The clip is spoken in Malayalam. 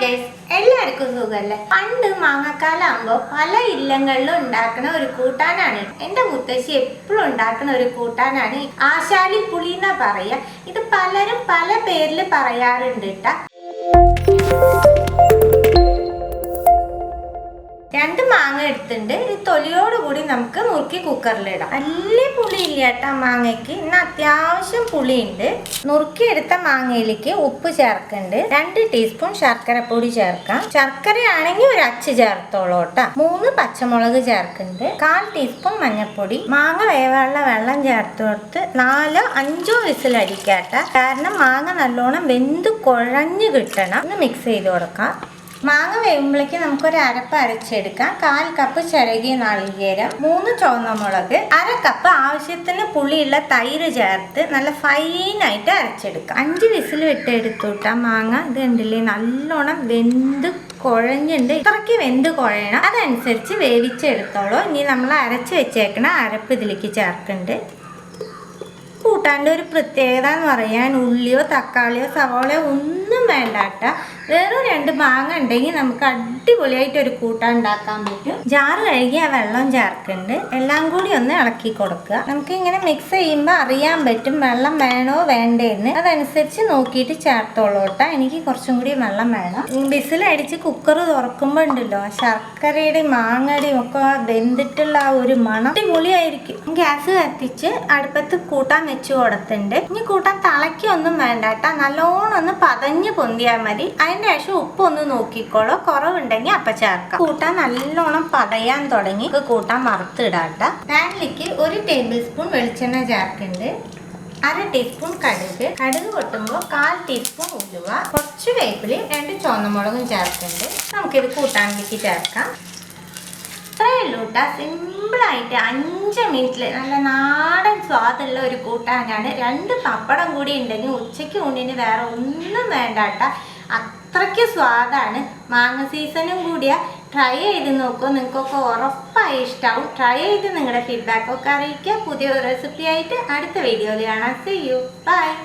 ഗൈസ്, എല്ലാവർക്കും സുഖല്ലേ? പണ്ട് മാങ്ങക്കാലാകുമ്പോൾ പല ഇല്ലങ്ങളിലും ഉണ്ടാക്കുന്ന ഒരു കൂട്ടാനാണ്. എൻ്റെ മുത്തശ്ശി എപ്പോഴും ഉണ്ടാക്കുന്ന ഒരു കൂട്ടാനാണ് ആശാലി പുളി എന്നാ പറയാ. ഇത് പലരും പല പേരിൽ പറയാറുണ്ട് കേട്ടാ. രണ്ട് മാങ്ങ എടുത്തിട്ടുണ്ട്. ഈ തൊലിയോട് കൂടി നമുക്ക് നുറുക്കി കുക്കറിലിടാം. വലിയ പുളി ഇല്ല കേട്ടോ മാങ്ങയ്ക്ക്, ഇന്ന് അത്യാവശ്യം പുളിയുണ്ട്. നുറുക്കി എടുത്ത മാങ്ങയിലേക്ക് ഉപ്പ് ചേർക്കുന്നുണ്ട്. 2 ടീസ്പൂൺ ശർക്കര പൊടി ചേർക്കാം. ശർക്കരയാണെങ്കിൽ ഒരു അച്ച് ചേർത്തോളൂ കേട്ടോ. 3 പച്ചമുളക് ചേർക്കുന്നുണ്ട്. 1/4 ടീസ്പൂൺ മഞ്ഞൾപ്പൊടി. മാങ്ങ വേവാനുള്ള വെള്ളം ചേർത്ത് കൊടുത്ത് 4-5 വിസിൽ അടിക്കാട്ടോ. കാരണം മാങ്ങ നല്ലോണം വെന്ത് കുഴഞ്ഞു കിട്ടണം. ഒന്ന് മിക്സ് ചെയ്ത് കൊടുക്കാം. മാങ്ങ വേവുമ്പോഴേക്ക് നമുക്കൊരു അരപ്പ് അരച്ചെടുക്കാം. 1/4 കപ്പ് ചിരകിയ നാളികേരം, 3 ചുവന്ന മുളക്, 1/2 കപ്പ് ആവശ്യത്തിന് പുളിയുള്ള തൈര് ചേർത്ത് നല്ല ഫൈനായിട്ട് അരച്ചെടുക്കാം. 5 വിസിൽ വിട്ടെടുത്തുട്ടാ മാങ്ങ. ഇത് കണ്ടില്ലേ, നല്ലോണം വെന്ത് കുഴഞ്ഞുണ്ട്. ഇത്രയ്ക്ക് വെന്ത് കുഴയണം, അതനുസരിച്ച് വേവിച്ചെടുത്തോളൂ. ഇനി നമ്മൾ അരച്ച് വെച്ചേക്കണ അരപ്പ് ഇതിലേക്ക് ചേർക്കുന്നുണ്ട്. കൂട്ടാൻ്റെ ഒരു പ്രത്യേകത എന്ന് പറയാൻ ഉള്ളിയോ തക്കാളിയോ സവാളയോ ഒന്നും വേണ്ട കേട്ടോ. വേറെ 2 മാങ്ങ ഉണ്ടെങ്കിൽ നമുക്ക് അടിപൊളിയായിട്ട് ഒരു കൂട്ടാൻ ഉണ്ടാക്കാൻ പറ്റും. ജാറ് കഴുകി ആ വെള്ളം ചേർക്കുന്നുണ്ട്. എല്ലാം കൂടി ഒന്ന് ഇളക്കി കൊടുക്കുക. നമുക്ക് ഇങ്ങനെ മിക്സ് ചെയ്യുമ്പോൾ അറിയാൻ പറ്റും വെള്ളം വേണോ വേണ്ടേന്ന്. അതനുസരിച്ച് നോക്കിയിട്ട് ചേർത്തോളൂ കേട്ടോ. എനിക്ക് കുറച്ചും കൂടി വെള്ളം വേണം. വിസിലടിച്ച് കുക്കർ തുറക്കുമ്പോൾ ഉണ്ടല്ലോ, ശർക്കരയുടെയും മാങ്ങയുടെയും ഒക്കെ വെന്തിട്ടുള്ള ആ ഒരു മണം അടിപൊളിയായിരിക്കും. ഗ്യാസ് കത്തിച്ച് അടുപ്പത്ത് കൂട്ടാൻ വെച്ച് കൊടുത്തിട്ടുണ്ട്. ഇനി കൂട്ടാൻ തിളയ്ക്കൊന്നും വേണ്ട കേട്ടോ. നല്ലോണം ഒന്ന് പതഞ്ഞ് പൊന്തിയാൽ മതി. അതിന്റെ ശേഷം ഉപ്പ് ഒന്ന് നോക്കിക്കോളൂ. കുറവുണ്ടെങ്കിൽ അപ്പം ചേർക്കാം. കൂട്ടാൻ നല്ലോണം പതയാൻ തുടങ്ങി കൂട്ടാൻ വറുത്തിടാട്ട. പാനിലേക്ക് 1 ടേബിൾ സ്പൂൺ വെളിച്ചെണ്ണ ചേർക്കുന്നുണ്ട്. 1/2 ടീസ്പൂൺ കടുക് പൊട്ടുമ്പോൾ 1/4 ടീസ്പൂൺ ഉലുവ, കുറച്ച് വേപ്പിലയും 2 ചുവന്ന മുളകും ചേർക്കുന്നുണ്ട്. നമുക്കിത് കൂട്ടാനിലേക്ക് ചേർക്കാം. ഇത്രയേ ഉള്ളൂ കേട്ടോ. സിമ്പിളായിട്ട് 5 മിനിറ്റിൽ നല്ല നാടൻ സ്വാദുള്ള ഒരു കൂട്ടാനാണ്. 2 പപ്പടം കൂടി ഉണ്ടെങ്കിൽ ഉച്ചയ്ക്ക് ഊണിന് വേറെ ഒന്നും വേണ്ട കേട്ടോ. അത്രയ്ക്ക് സ്വാദാണ്. മാങ്ങ സീസണും കൂടിയാ. ട്രൈ ചെയ്ത് നോക്കൂ, നിങ്ങൾക്കൊക്കെ ഉറപ്പായി ഇഷ്ടമാവും. ട്രൈ ചെയ്ത് നിങ്ങളുടെ ഫീഡ്ബാക്കൊക്കെ അറിയിക്കുക. പുതിയൊരു റെസിപ്പി ആയിട്ട് അടുത്ത വീഡിയോയിൽ കാണാം. See you. Bye.